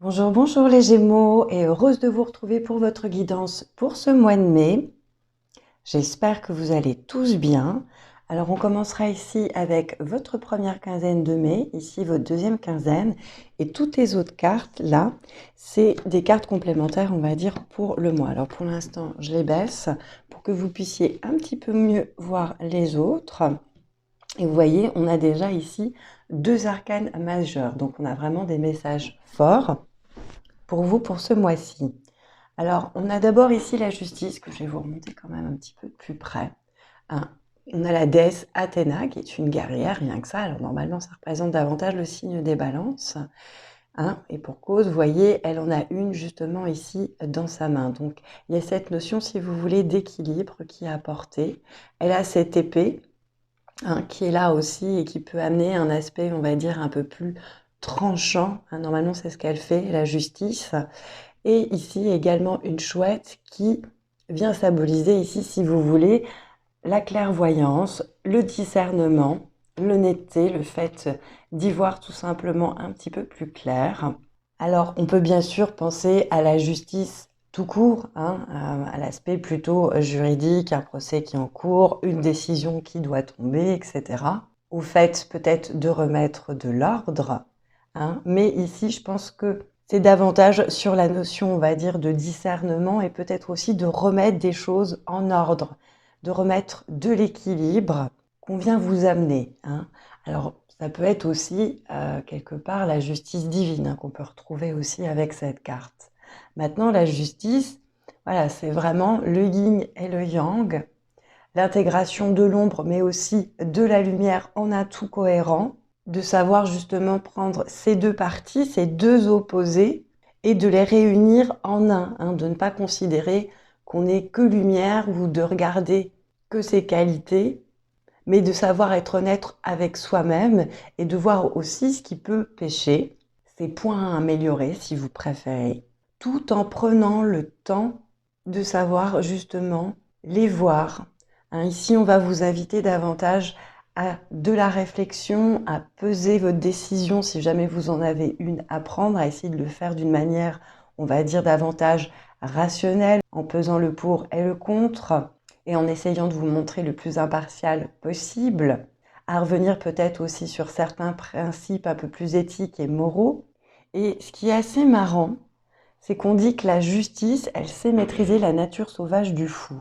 Bonjour, bonjour les Gémeaux et heureuse de vous retrouver pour votre guidance pour ce mois de mai. J'espère que vous allez tous bien. Alors on commencera ici avec votre première quinzaine de mai, ici votre deuxième quinzaine et toutes les autres cartes là, c'est des cartes complémentaires on va dire pour le mois. Alors pour l'instant je les baisse pour que vous puissiez un petit peu mieux voir les autres. Et vous voyez, on a déjà ici deux arcanes majeurs, donc on a vraiment des messages forts pour vous pour ce mois-ci. Alors, on a d'abord ici la justice, que je vais vous remonter quand même un petit peu de plus près. Hein. On a la déesse Athéna, qui est une guerrière, rien que ça. Alors, normalement, ça représente davantage le signe des balances. Hein. Et pour cause, vous voyez, elle en a une justement ici dans sa main. Donc, il y a cette notion, si vous voulez, d'équilibre qui est apportée. Elle a cette épée, hein, qui est là aussi et qui peut amener un aspect, on va dire, un peu plus tranchant. Hein. Normalement, c'est ce qu'elle fait, la justice. Et ici également une chouette qui vient symboliser ici, si vous voulez, la clairvoyance, le discernement, l'honnêteté, le fait d'y voir tout simplement un petit peu plus clair. Alors, on peut bien sûr penser à la justice tout court, hein, à l'aspect plutôt juridique, un procès qui est en cours, une décision qui doit tomber, etc. Au fait peut-être de remettre de l'ordre, hein, mais ici je pense que c'est davantage sur la notion, on va dire, de discernement et peut-être aussi de remettre des choses en ordre, de remettre de l'équilibre qu'on vient vous amener. Hein. Alors, ça peut être aussi, quelque part, la justice divine, hein, qu'on peut retrouver aussi avec cette carte. Maintenant, la justice, voilà, c'est vraiment le yin et le yang, l'intégration de l'ombre, mais aussi de la lumière en un tout cohérent, de savoir justement prendre ces deux parties, ces deux opposés, et de les réunir en un, hein, de ne pas considérer qu'on n'est que lumière ou de regarder que ses qualités, mais de savoir être honnête avec soi-même et de voir aussi ce qui peut pécher, ses points à améliorer si vous préférez, tout en prenant le temps de savoir justement les voir. Hein, ici, on va vous inviter davantage à de la réflexion, à peser votre décision si jamais vous en avez une à prendre, à essayer de le faire d'une manière, on va dire, davantage rationnelle, en pesant le pour et le contre, et en essayant de vous montrer le plus impartial possible, à revenir peut-être aussi sur certains principes un peu plus éthiques et moraux. Et ce qui est assez marrant, c'est qu'on dit que la justice, elle sait maîtriser la nature sauvage du fou.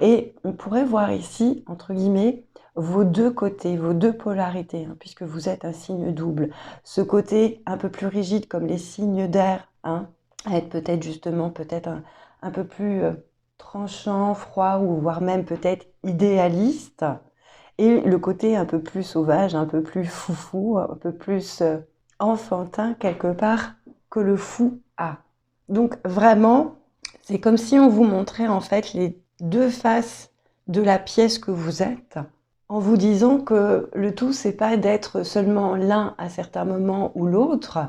Et on pourrait voir ici, entre guillemets, vos deux côtés, vos deux polarités, hein, puisque vous êtes un signe double. Ce côté un peu plus rigide, comme les signes d'air, hein, à être peut-être justement peut-être un peu plus tranchant, froid, ou voire même peut-être idéaliste. Et le côté un peu plus sauvage, un peu plus foufou, un peu plus enfantin quelque part que le fou a. Donc vraiment, c'est comme si on vous montrait en fait les deux faces de la pièce que vous êtes, en vous disant que le tout, c'est pas d'être seulement l'un à certains moments ou l'autre,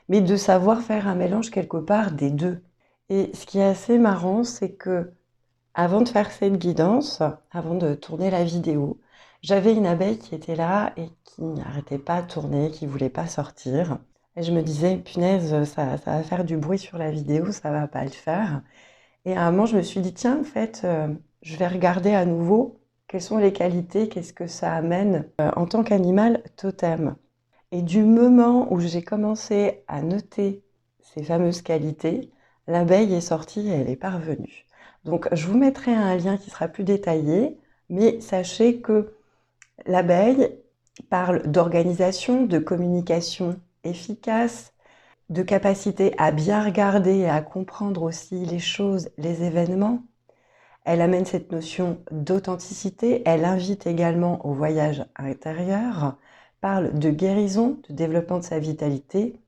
mais de savoir faire un mélange quelque part des deux. Et ce qui est assez marrant, c'est que avant de faire cette guidance, avant de tourner la vidéo, j'avais une abeille qui était là et qui n'arrêtait pas de tourner, qui voulait pas sortir. Et je me disais, punaise, ça va faire du bruit sur la vidéo, ça va pas le faire. Et à un moment, je me suis dit, tiens, en fait, je vais regarder à nouveau quelles sont les qualités, qu'est-ce que ça amène en tant qu'animal totem. Et du moment où j'ai commencé à noter ces fameuses qualités, l'abeille est sortie et elle est parvenue. Donc, je vous mettrai un lien qui sera plus détaillé, mais sachez que l'abeille parle d'organisation, de communication efficace, de capacité à bien regarder et à comprendre aussi les choses, les événements. Elle amène cette notion d'authenticité, elle invite également au voyage intérieur, parle de guérison, de développement de sa vitalité,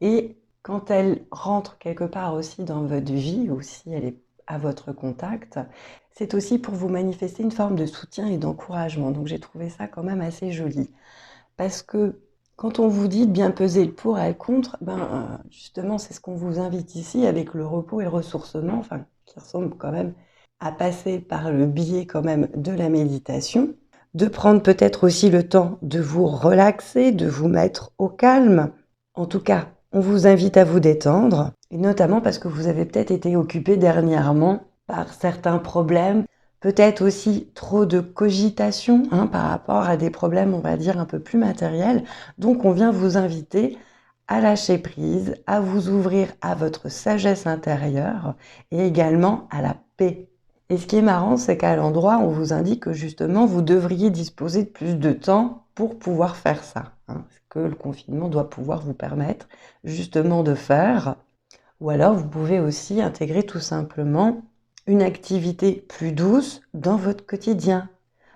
et quand elle rentre quelque part aussi dans votre vie, ou si elle est à votre contact, c'est aussi pour vous manifester une forme de soutien et d'encouragement. Donc j'ai trouvé ça quand même assez joli. Parce que quand on vous dit de bien peser le pour et le contre, justement c'est ce qu'on vous invite ici avec le repos et le ressourcement, enfin qui ressemble quand même à passer par le biais quand même de la méditation, de prendre peut-être aussi le temps de vous relaxer, de vous mettre au calme, en tout cas On vous invite à vous détendre, et notamment parce que vous avez peut-être été occupé dernièrement par certains problèmes, peut-être aussi trop de cogitation par rapport à des problèmes, on va dire, un peu plus matériels. Donc on vient vous inviter à lâcher prise, à vous ouvrir à votre sagesse intérieure et également à la paix. Et ce qui est marrant, c'est qu'à l'endroit, on vous indique que justement, vous devriez disposer de plus de temps pour pouvoir faire ça. Ce que le confinement doit pouvoir vous permettre justement de faire. Ou alors, vous pouvez aussi intégrer tout simplement une activité plus douce dans votre quotidien.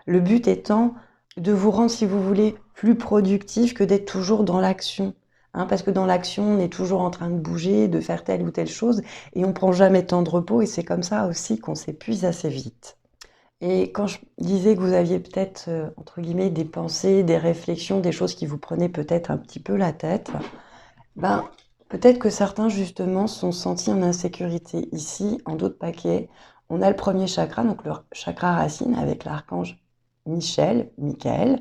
Le but étant de vous rendre, si vous voulez, plus productif que d'être toujours dans l'action. Parce que dans l'action, on est toujours en train de bouger, de faire telle ou telle chose, et on prend jamais de temps de repos, et c'est comme ça aussi qu'on s'épuise assez vite. Et quand je disais que vous aviez peut-être, entre guillemets, des pensées, des réflexions, des choses qui vous prenaient peut-être un petit peu la tête, peut-être que certains, justement, sont sentis en insécurité. Ici, en dos de paquet, on a le premier chakra, donc le chakra racine, avec l'archange Michael,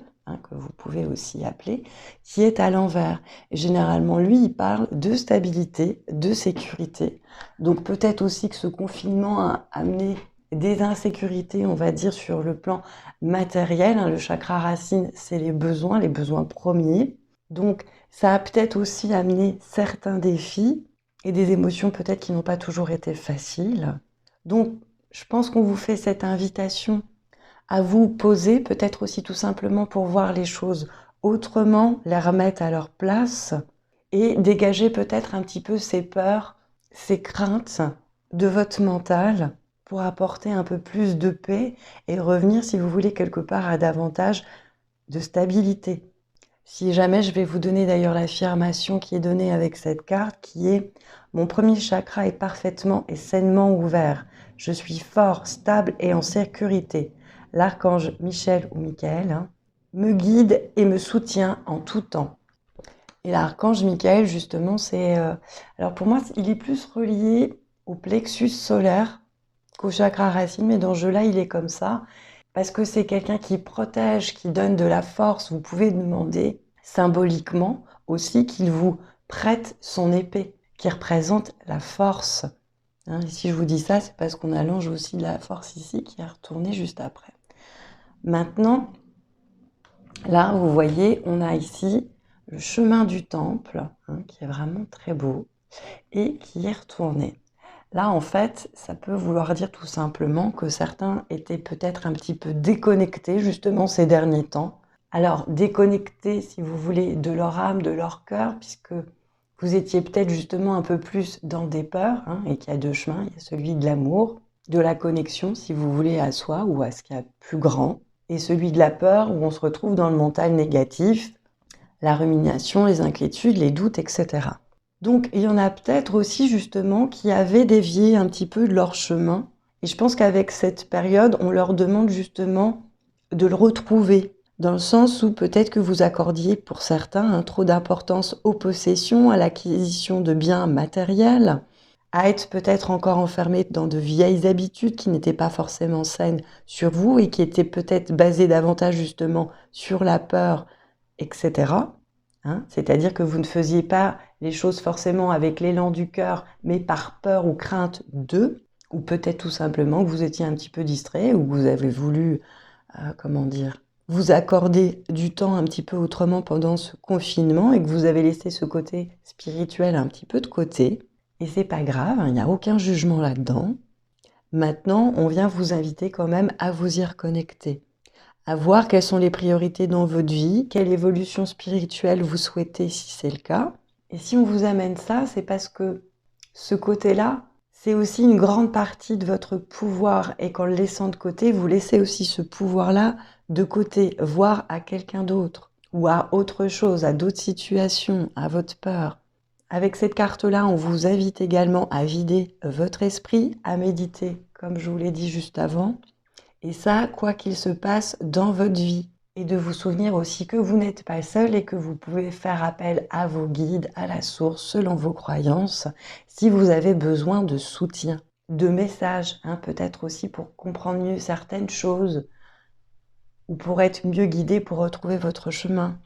que vous pouvez aussi appeler, qui est à l'envers. Et généralement, lui, il parle de stabilité, de sécurité. Donc peut-être aussi que ce confinement a amené des insécurités, on va dire, sur le plan matériel. Le chakra racine, c'est les besoins premiers. Donc ça a peut-être aussi amené certains défis et des émotions peut-être qui n'ont pas toujours été faciles. Donc je pense qu'on vous fait cette invitation à vous poser, peut-être aussi tout simplement pour voir les choses autrement, les remettre à leur place et dégager peut-être un petit peu ces peurs, ces craintes de votre mental pour apporter un peu plus de paix et revenir, si vous voulez, quelque part à davantage de stabilité. Si jamais, je vais vous donner d'ailleurs l'affirmation qui est donnée avec cette carte, qui est « Mon premier chakra est parfaitement et sainement ouvert. Je suis fort, stable et en sécurité. » L'archange Michel ou Michael me guide et me soutient en tout temps. Et l'archange Michael, justement, c'est... alors pour moi, il est plus relié au plexus solaire qu'au chakra racine, mais dans ce jeu-là, il est comme ça. Parce que c'est quelqu'un qui protège, qui donne de la force. Vous pouvez demander symboliquement aussi qu'il vous prête son épée, qui représente la force. Et si je vous dis ça, c'est parce qu'on allonge aussi de la force ici, qui est retournée juste après. Maintenant, là, vous voyez, on a ici le chemin du temple, qui est vraiment très beau, et qui est retourné. Là, en fait, ça peut vouloir dire tout simplement que certains étaient peut-être un petit peu déconnectés, justement, ces derniers temps. Alors, déconnectés, si vous voulez, de leur âme, de leur cœur, puisque vous étiez peut-être justement un peu plus dans des peurs, et qu'il y a deux chemins, il y a celui de l'amour, de la connexion, si vous voulez, à soi ou à ce qu'il y a de plus grand, et celui de la peur, où on se retrouve dans le mental négatif, la rumination, les inquiétudes, les doutes, etc. Donc, il y en a peut-être aussi, justement, qui avaient dévié un petit peu de leur chemin. Et je pense qu'avec cette période, on leur demande justement de le retrouver, dans le sens où peut-être que vous accordiez, pour certains, trop d'importance aux possessions, à l'acquisition de biens matériels, à être peut-être encore enfermé dans de vieilles habitudes qui n'étaient pas forcément saines sur vous et qui étaient peut-être basées davantage justement sur la peur, etc. C'est-à-dire que vous ne faisiez pas les choses forcément avec l'élan du cœur, mais par peur ou crainte d'eux, ou peut-être tout simplement que vous étiez un petit peu distrait, ou que vous avez voulu, vous accorder du temps un petit peu autrement pendant ce confinement, et que vous avez laissé ce côté spirituel un petit peu de côté. Et c'est pas grave, il n'y a aucun jugement là-dedans. Maintenant, on vient vous inviter quand même à vous y reconnecter, à voir quelles sont les priorités dans votre vie, quelle évolution spirituelle vous souhaitez si c'est le cas. Et si on vous amène ça, c'est parce que ce côté-là, c'est aussi une grande partie de votre pouvoir. Et qu'en le laissant de côté, vous laissez aussi ce pouvoir-là de côté, voire à quelqu'un d'autre, ou à autre chose, à d'autres situations, à votre peur. Avec cette carte-là, on vous invite également à vider votre esprit, à méditer, comme je vous l'ai dit juste avant. Et ça, quoi qu'il se passe dans votre vie. Et de vous souvenir aussi que vous n'êtes pas seul et que vous pouvez faire appel à vos guides, à la source, selon vos croyances, si vous avez besoin de soutien, de messages, peut-être aussi pour comprendre mieux certaines choses ou pour être mieux guidé pour retrouver votre chemin.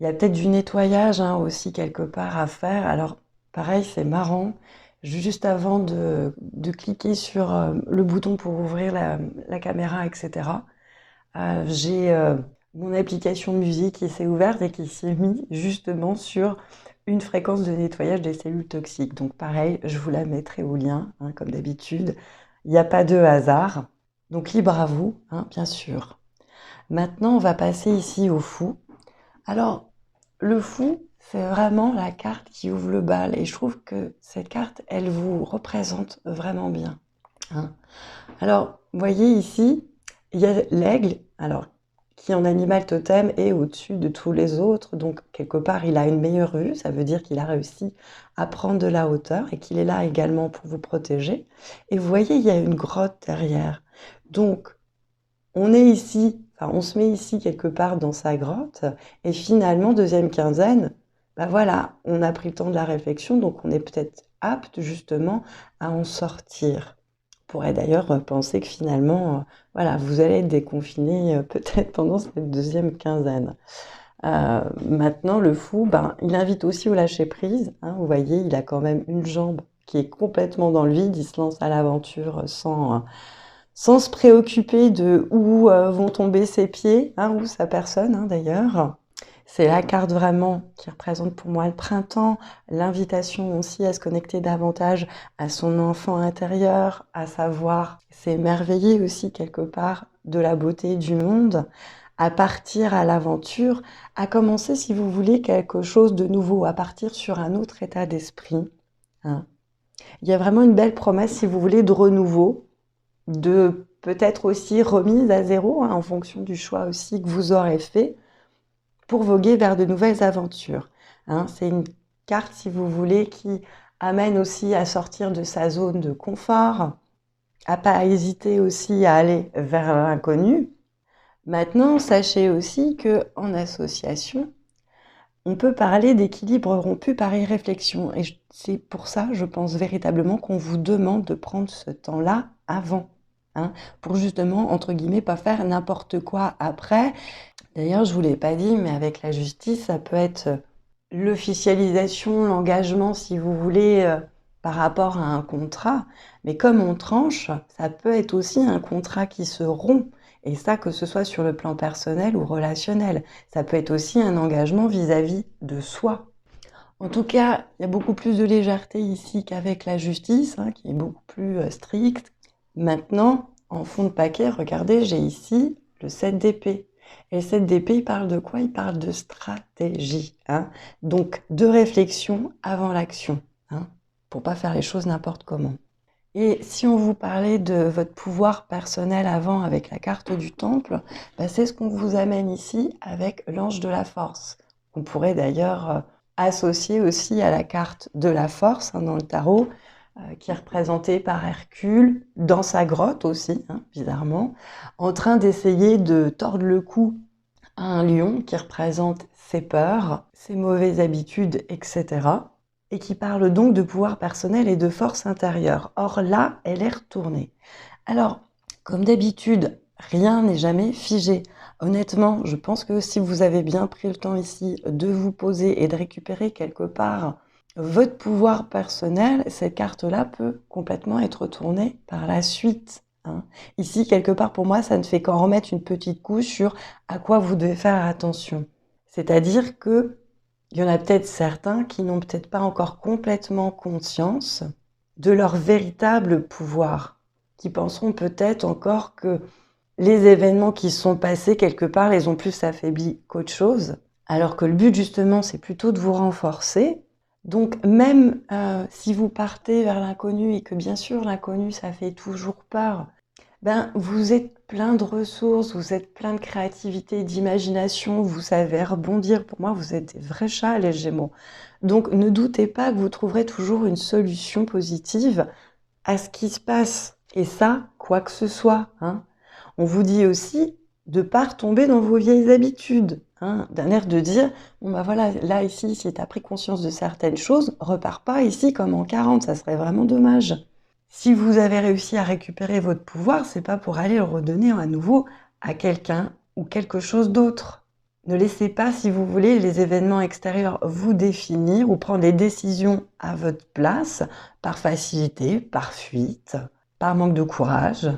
Il y a peut-être du nettoyage aussi quelque part à faire. Alors, Pareil, c'est marrant. Juste avant de cliquer sur le bouton pour ouvrir la caméra, etc., j'ai mon application de musique qui s'est ouverte et qui s'est mise justement sur une fréquence de nettoyage des cellules toxiques. Donc pareil, je vous la mettrai au lien, hein, comme d'habitude. Il n'y a pas de hasard. Donc libre à vous, hein, bien sûr. Maintenant, on va passer ici au fou. Alors, le fou, c'est vraiment la carte qui ouvre le bal. Et je trouve que cette carte, elle vous représente vraiment bien, hein. Alors, vous voyez ici, il y a l'aigle, alors, qui en animal totem est au-dessus de tous les autres. Donc, quelque part, il a une meilleure vue. Ça veut dire qu'il a réussi à prendre de la hauteur et qu'il est là également pour vous protéger. Et vous voyez, il y a une grotte derrière. Donc, on est ici, enfin, on se met ici quelque part dans sa grotte. Et finalement, deuxième quinzaine, bah voilà, on a pris le temps de la réflexion. Donc, on est peut-être apte justement à en sortir. On pourrait d'ailleurs penser que finalement, voilà, vous allez être déconfiné peut-être pendant cette deuxième quinzaine. Maintenant, le fou, ben, il invite aussi au lâcher-prise, hein. Vous voyez, il a quand même une jambe qui est complètement dans le vide. Il se lance à l'aventure sans se préoccuper de où vont tomber ses pieds, hein, ou sa personne, hein, d'ailleurs. C'est la carte vraiment qui représente pour moi le printemps, l'invitation aussi à se connecter davantage à son enfant intérieur, à savoir s'émerveiller aussi quelque part de la beauté du monde, à partir à l'aventure, à commencer, si vous voulez, quelque chose de nouveau, à partir sur un autre état d'esprit, hein. Il y a vraiment une belle promesse, si vous voulez, de renouveau, de peut-être aussi remise à zéro, hein, en fonction du choix aussi que vous aurez fait, pour voguer vers de nouvelles aventures, hein. C'est une carte, si vous voulez, qui amène aussi à sortir de sa zone de confort, à pas hésiter aussi à aller vers l'inconnu. Maintenant, sachez aussi que en association, on peut parler d'équilibre rompu par irréflexion. Et c'est pour ça, je pense véritablement qu'on vous demande de prendre ce temps-là avant, hein, pour justement, entre guillemets, pas faire n'importe quoi après. D'ailleurs, je ne vous l'ai pas dit, mais avec la justice, ça peut être l'officialisation, l'engagement, si vous voulez, par rapport à un contrat. Mais comme on tranche, ça peut être aussi un contrat qui se rompt. Et ça, que ce soit sur le plan personnel ou relationnel. Ça peut être aussi un engagement vis-à-vis de soi. En tout cas, il y a beaucoup plus de légèreté ici qu'avec la justice, hein, qui est beaucoup plus stricte. Maintenant, en fond de paquet, regardez, j'ai ici le 7 d'épée. Et le 7 d'épée, il parle de quoi? Il parle de stratégie, hein. Donc, de réflexion avant l'action, hein, pour pas faire les choses n'importe comment. Et si on vous parlait de votre pouvoir personnel avant avec la carte du temple, bah c'est ce qu'on vous amène ici avec l'ange de la force. On pourrait d'ailleurs associer aussi à la carte de la force, hein, dans le tarot, qui est représentée par Hercule, dans sa grotte aussi, hein, bizarrement, en train d'essayer de tordre le cou à un lion qui représente ses peurs, ses mauvaises habitudes, etc. Et qui parle donc de pouvoir personnel et de force intérieure. Or là, elle est retournée. Alors, comme d'habitude, rien n'est jamais figé. Honnêtement, je pense que si vous avez bien pris le temps ici de vous poser et de récupérer quelque part votre pouvoir personnel, cette carte-là peut complètement être retournée par la suite, hein. Ici, quelque part, pour moi, ça ne fait qu'en remettre une petite couche sur à quoi vous devez faire attention. C'est-à-dire que il y en a peut-être certains qui n'ont peut-être pas encore complètement conscience de leur véritable pouvoir, qui penseront peut-être encore que les événements qui sont passés quelque part les ont plus affaiblis qu'autre chose, alors que le but justement c'est plutôt de vous renforcer. Donc même si vous partez vers l'inconnu et que bien sûr l'inconnu ça fait toujours peur, ben, vous êtes plein de ressources, vous êtes plein de créativité, d'imagination, vous savez rebondir. Pour moi, vous êtes des vrais chats, les Gémeaux. Donc, ne doutez pas que vous trouverez toujours une solution positive à ce qui se passe. Et ça, quoi que ce soit, hein. On vous dit aussi de ne pas retomber dans vos vieilles habitudes, hein, d'un air de dire, bon bah voilà, là, ici, si tu as pris conscience de certaines choses, repars pas ici comme en 40, ça serait vraiment dommage. Si vous avez réussi à récupérer votre pouvoir, c'est pas pour aller le redonner à nouveau à quelqu'un ou quelque chose d'autre. Ne laissez pas, si vous voulez, les événements extérieurs vous définir ou prendre des décisions à votre place, par facilité, par fuite, par manque de courage.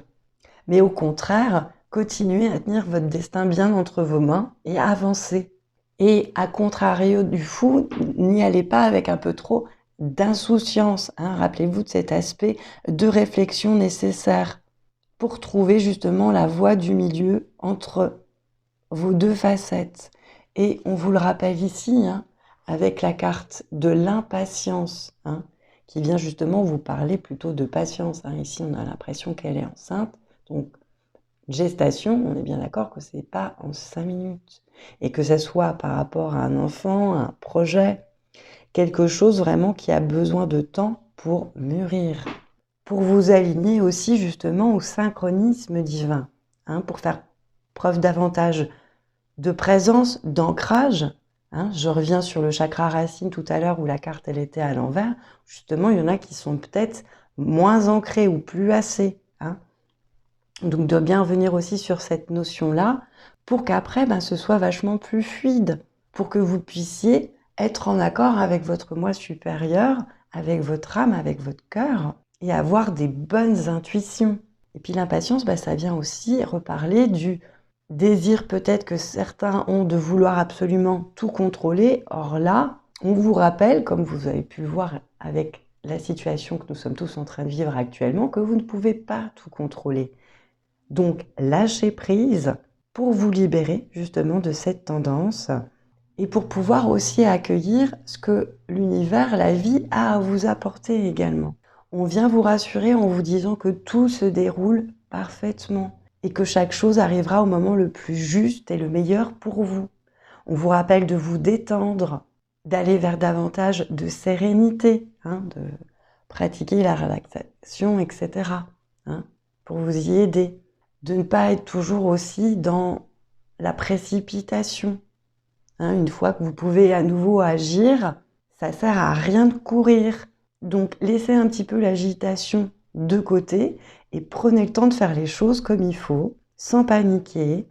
Mais au contraire, continuez à tenir votre destin bien entre vos mains et à avancer. Et à contrario du fou, n'y allez pas avec un peu trop d'insouciance. Rappelez-vous de cet aspect de réflexion nécessaire pour trouver justement la voie du milieu entre vos deux facettes. Et on vous le rappelle ici, avec la carte de l'impatience, qui vient justement vous parler plutôt de patience. Ici, on a l'impression qu'elle est enceinte. Donc, gestation, on est bien d'accord que c'est pas en 5 minutes. Et que ce soit par rapport à un enfant, un projet, quelque chose vraiment qui a besoin de temps pour mûrir. Pour vous aligner aussi justement au synchronisme divin, pour faire preuve davantage de présence, d'ancrage. Je reviens sur le chakra racine tout à l'heure où la carte elle était à l'envers. Justement, il y en a qui sont peut-être moins ancrés ou plus assez. Donc de bien venir aussi sur cette notion-là pour qu'après, ce soit vachement plus fluide, pour que vous puissiez être en accord avec votre moi supérieur, avec votre âme, avec votre cœur, et avoir des bonnes intuitions. Et puis l'impatience, ça vient aussi reparler du désir peut-être que certains ont de vouloir absolument tout contrôler. Or là, on vous rappelle, comme vous avez pu le voir avec la situation que nous sommes tous en train de vivre actuellement, que vous ne pouvez pas tout contrôler. Donc, lâchez prise pour vous libérer justement de cette tendance et pour pouvoir aussi accueillir ce que l'univers, la vie a à vous apporter également. On vient vous rassurer en vous disant que tout se déroule parfaitement et que chaque chose arrivera au moment le plus juste et le meilleur pour vous. On vous rappelle de vous détendre, d'aller vers davantage de sérénité, de pratiquer la relaxation, etc. Pour vous y aider. De ne pas être toujours aussi dans la précipitation. Une fois que vous pouvez à nouveau agir, ça sert à rien de courir. Donc laissez un petit peu l'agitation de côté et prenez le temps de faire les choses comme il faut, sans paniquer,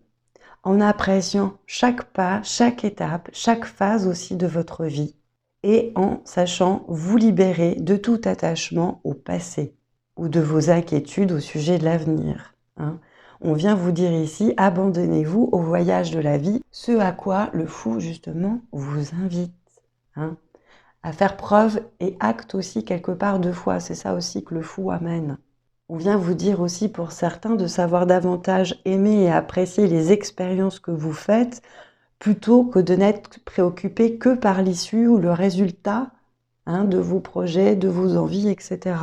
en appréciant chaque pas, chaque étape, chaque phase aussi de votre vie et en sachant vous libérer de tout attachement au passé ou de vos inquiétudes au sujet de l'avenir. On vient vous dire ici, abandonnez-vous au voyage de la vie, ce à quoi le fou justement vous invite. À faire preuve et acte aussi quelque part de foi, c'est ça aussi que le fou amène. On vient vous dire aussi pour certains de savoir davantage aimer et apprécier les expériences que vous faites plutôt que de n'être préoccupé que par l'issue ou le résultat de vos projets, de vos envies, etc.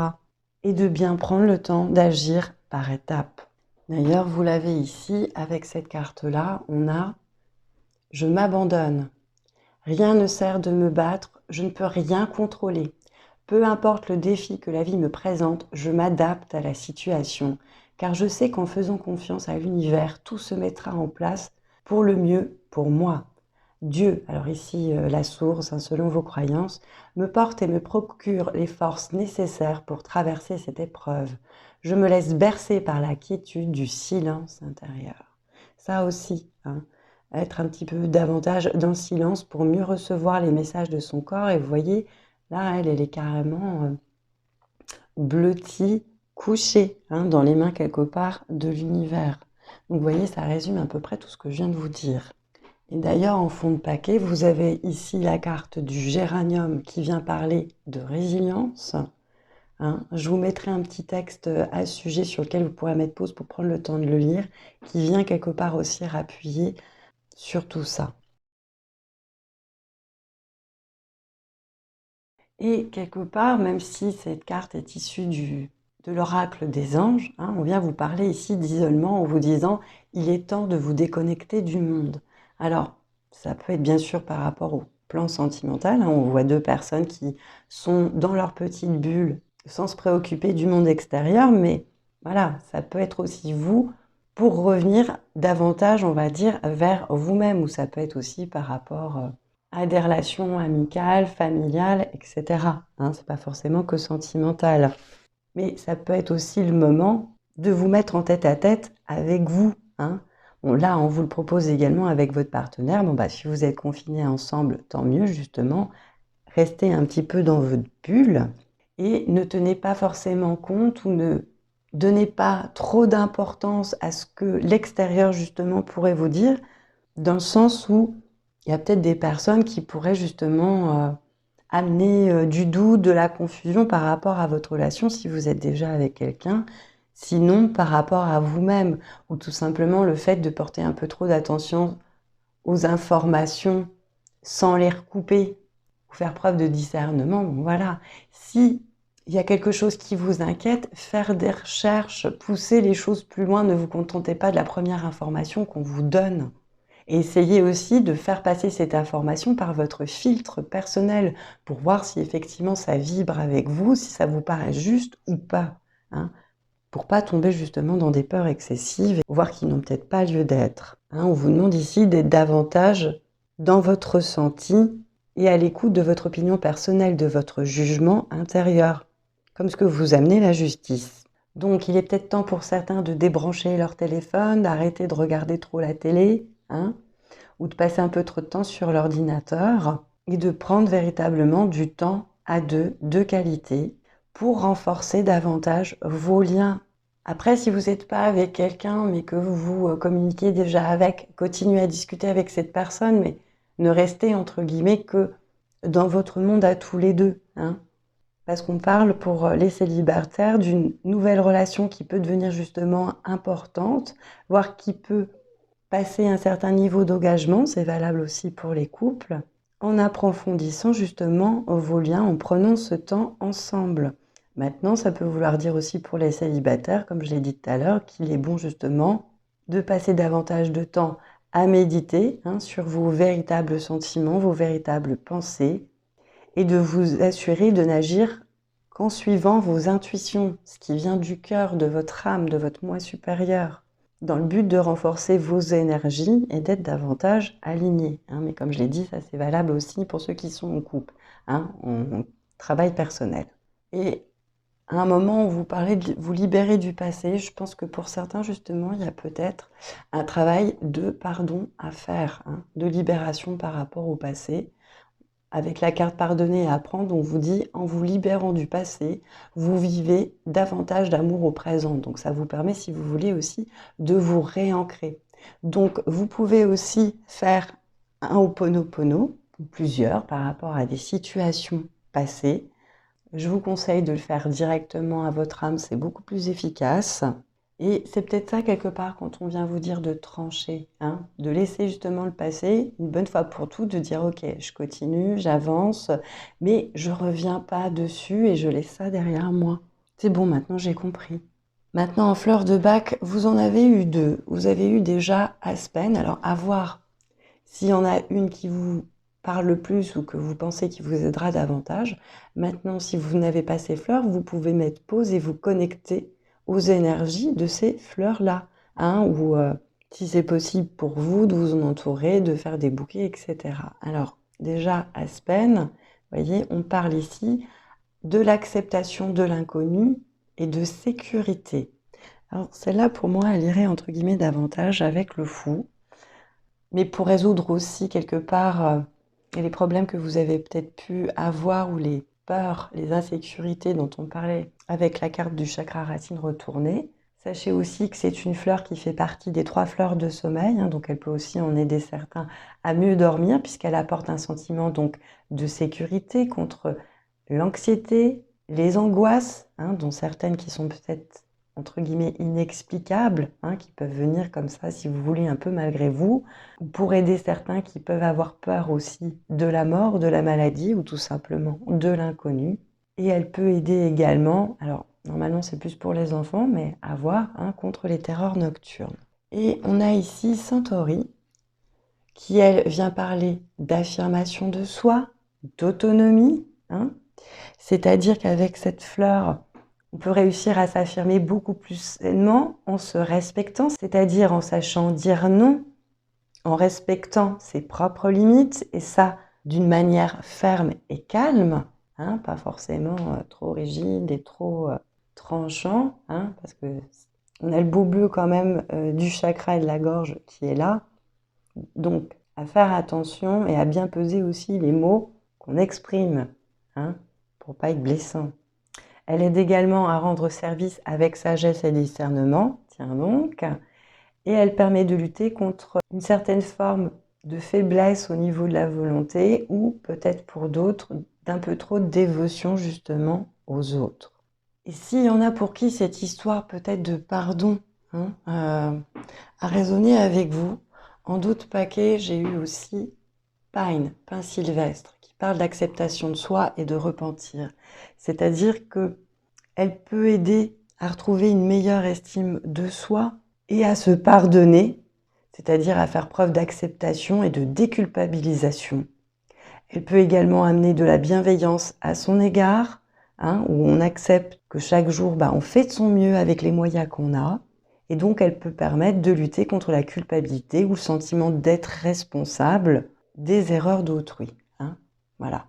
Et de bien prendre le temps d'agir par étapes. D'ailleurs, vous l'avez ici, avec cette carte-là, on a « Je m'abandonne. Rien ne sert de me battre, je ne peux rien contrôler. Peu importe le défi que la vie me présente, je m'adapte à la situation, car je sais qu'en faisant confiance à l'univers, tout se mettra en place pour le mieux pour moi. Dieu, alors ici la source, selon vos croyances, me porte et me procure les forces nécessaires pour traverser cette épreuve. Je me laisse bercer par la quiétude du silence intérieur. » Ça aussi, être un petit peu davantage dans le silence pour mieux recevoir les messages de son corps. Et vous voyez, là, elle est carrément blottie, couchée, dans les mains quelque part de l'univers. Donc vous voyez, ça résume à peu près tout ce que je viens de vous dire. Et d'ailleurs, en fond de paquet, vous avez ici la carte du géranium qui vient parler de résilience. Je vous mettrai un petit texte à ce sujet sur lequel vous pourrez mettre pause pour prendre le temps de le lire, qui vient quelque part aussi appuyer sur tout ça. Et quelque part, même si cette carte est issue de l'oracle des anges, on vient vous parler ici d'isolement en vous disant « il est temps de vous déconnecter du monde ». Alors, ça peut être bien sûr par rapport au plan sentimental. On voit deux personnes qui sont dans leur petite bulle sans se préoccuper du monde extérieur, mais voilà, ça peut être aussi vous pour revenir davantage, on va dire, vers vous-même, ou ça peut être aussi par rapport à des relations amicales, familiales, etc. C'est pas forcément que sentimental. Mais ça peut être aussi le moment de vous mettre en tête-à-tête avec vous, Là, on vous le propose également avec votre partenaire. Bon, bah, si vous êtes confinés ensemble, tant mieux, justement. Restez un petit peu dans votre bulle et ne tenez pas forcément compte ou ne donnez pas trop d'importance à ce que l'extérieur, justement, pourrait vous dire, dans le sens où il y a peut-être des personnes qui pourraient justement amener du doute, de la confusion par rapport à votre relation si vous êtes déjà avec quelqu'un, sinon par rapport à vous-même, ou tout simplement le fait de porter un peu trop d'attention aux informations sans les recouper, ou faire preuve de discernement. Bon, voilà, si il y a quelque chose qui vous inquiète, faire des recherches, pousser les choses plus loin, ne vous contentez pas de la première information qu'on vous donne. Et essayez aussi de faire passer cette information par votre filtre personnel pour voir si effectivement ça vibre avec vous, si ça vous paraît juste ou pas, hein, pour pas tomber justement dans des peurs excessives, voire qui n'ont peut-être pas lieu d'être. Hein. On vous demande ici d'être davantage dans votre ressenti et à l'écoute de votre opinion personnelle, de votre jugement intérieur, comme ce que vous amenez la justice. Donc il est peut-être temps pour certains de débrancher leur téléphone, d'arrêter de regarder trop la télé, hein, ou de passer un peu trop de temps sur l'ordinateur et de prendre véritablement du temps à deux, de qualité, pour renforcer davantage vos liens. Après, si vous n'êtes pas avec quelqu'un, mais que vous communiquez déjà avec, continuez à discuter avec cette personne, mais ne restez entre guillemets que dans votre monde à tous les deux, hein. Parce qu'on parle pour les célibataires d'une nouvelle relation qui peut devenir justement importante, voire qui peut passer un certain niveau d'engagement, c'est valable aussi pour les couples, en approfondissant justement vos liens, en prenant ce temps ensemble. Maintenant, ça peut vouloir dire aussi pour les célibataires, comme je l'ai dit tout à l'heure, qu'il est bon justement de passer davantage de temps à méditer, hein, sur vos véritables sentiments, vos véritables pensées, et de vous assurer de n'agir qu'en suivant vos intuitions, ce qui vient du cœur, de votre âme, de votre moi supérieur, dans le but de renforcer vos énergies et d'être davantage alignés, hein. Mais comme je l'ai dit, ça c'est valable aussi pour ceux qui sont en couple, hein, en travail personnel. Et à un moment où vous parlez de vous libérer du passé, je pense que pour certains justement, il y a peut-être un travail de pardon à faire, hein, de libération par rapport au passé. Avec la carte pardonner et apprendre, on vous dit, en vous libérant du passé, vous vivez davantage d'amour au présent. Donc ça vous permet, si vous voulez aussi, de vous réancrer. Donc vous pouvez aussi faire un Ho'oponopono, ou plusieurs, par rapport à des situations passées. Je vous conseille de le faire directement à votre âme, c'est beaucoup plus efficace. Et c'est peut-être ça quelque part quand on vient vous dire de trancher, hein, de laisser justement le passé une bonne fois pour toutes, de dire ok, je continue, j'avance, mais je reviens pas dessus et je laisse ça derrière moi. C'est bon, maintenant j'ai compris. Maintenant en fleur de bac, vous en avez eu deux. Vous avez eu déjà Aspen, alors à voir s'il y en a une qui vous parle le plus ou que vous pensez qui vous aidera davantage. Maintenant, si vous n'avez pas ces fleurs, vous pouvez mettre pause et vous connecter aux énergies de ces fleurs-là, hein, ou si c'est possible pour vous de vous en entourer, de faire des bouquets, etc. Alors déjà, Aspen, vous voyez, on parle ici de l'acceptation de l'inconnu et de sécurité. Alors celle-là, pour moi, elle irait entre guillemets davantage avec le fou, mais pour résoudre aussi quelque part les problèmes que vous avez peut-être pu avoir ou les peurs, les insécurités dont on parlait avec la carte du chakra racine retourné. Sachez aussi que c'est une fleur qui fait partie des 3 fleurs de sommeil, hein, donc elle peut aussi en aider certains à mieux dormir puisqu'elle apporte un sentiment donc de sécurité contre l'anxiété, les angoisses, hein, dont certaines qui sont peut-être entre guillemets inexplicables, hein, qui peuvent venir comme ça si vous voulez un peu malgré vous, ou pour aider certains qui peuvent avoir peur aussi de la mort, de la maladie ou tout simplement de l'inconnu. Et elle peut aider également, alors normalement c'est plus pour les enfants, mais à voir, hein, contre les terreurs nocturnes. Et on a ici Centauri, qui elle vient parler d'affirmation de soi, d'autonomie, hein. C'est-à-dire qu'avec cette fleur, on peut réussir à s'affirmer beaucoup plus sainement en se respectant, c'est-à-dire en sachant dire non, en respectant ses propres limites, et ça d'une manière ferme et calme, hein, pas forcément trop rigide et trop tranchant, hein, parce que On a le beau bleu quand même du chakra et de la gorge qui est là. Donc, à faire attention et à bien peser aussi les mots qu'on exprime, hein, pour pas être blessant. Elle aide également à rendre service avec sagesse et discernement, tiens donc, et elle permet de lutter contre une certaine forme de faiblesse au niveau de la volonté ou peut-être pour d'autres d'un peu trop de dévotion justement aux autres. Et s'il y en a pour qui cette histoire peut-être de pardon a résonné avec vous, en d'autres paquets, j'ai eu aussi Pin sylvestre, qui parle d'acceptation de soi et de repentir. C'est-à-dire que elle peut aider à retrouver une meilleure estime de soi et à se pardonner, c'est-à-dire à faire preuve d'acceptation et de déculpabilisation. Elle peut également amener de la bienveillance à son égard, où on accepte que chaque jour, on fait de son mieux avec les moyens qu'on a. Et donc, elle peut permettre de lutter contre la culpabilité ou le sentiment d'être responsable des erreurs d'autrui. Voilà.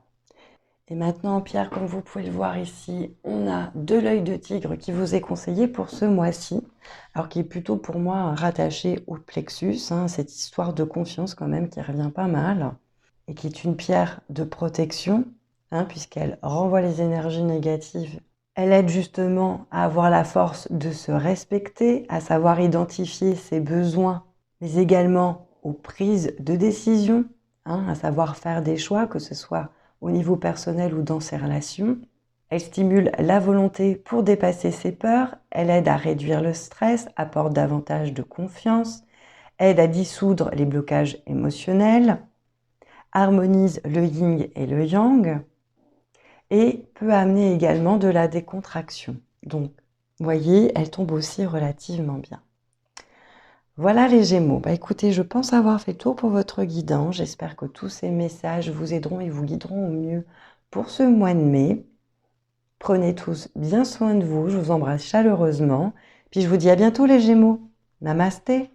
Et maintenant, Pierre, comme vous pouvez le voir ici, on a de l'œil de tigre qui vous est conseillé pour ce mois-ci, alors qui est plutôt pour moi rattaché au plexus, cette histoire de confiance quand même qui revient pas mal, et qui est une pierre de protection, puisqu'elle renvoie les énergies négatives. Elle aide justement à avoir la force de se respecter, à savoir identifier ses besoins, mais également aux prises de décision, à savoir faire des choix, que ce soit au niveau personnel ou dans ses relations. Elle stimule la volonté pour dépasser ses peurs, elle aide à réduire le stress, apporte davantage de confiance, aide à dissoudre les blocages émotionnels, harmonise le yin et le yang, et peut amener également de la décontraction. Donc, vous voyez, elle tombe aussi relativement bien. Voilà les Gémeaux. Écoutez, je pense avoir fait le tour pour votre guidance. J'espère que tous ces messages vous aideront et vous guideront au mieux pour ce mois de mai. Prenez tous bien soin de vous. Je vous embrasse chaleureusement. Puis je vous dis à bientôt les Gémeaux. Namasté.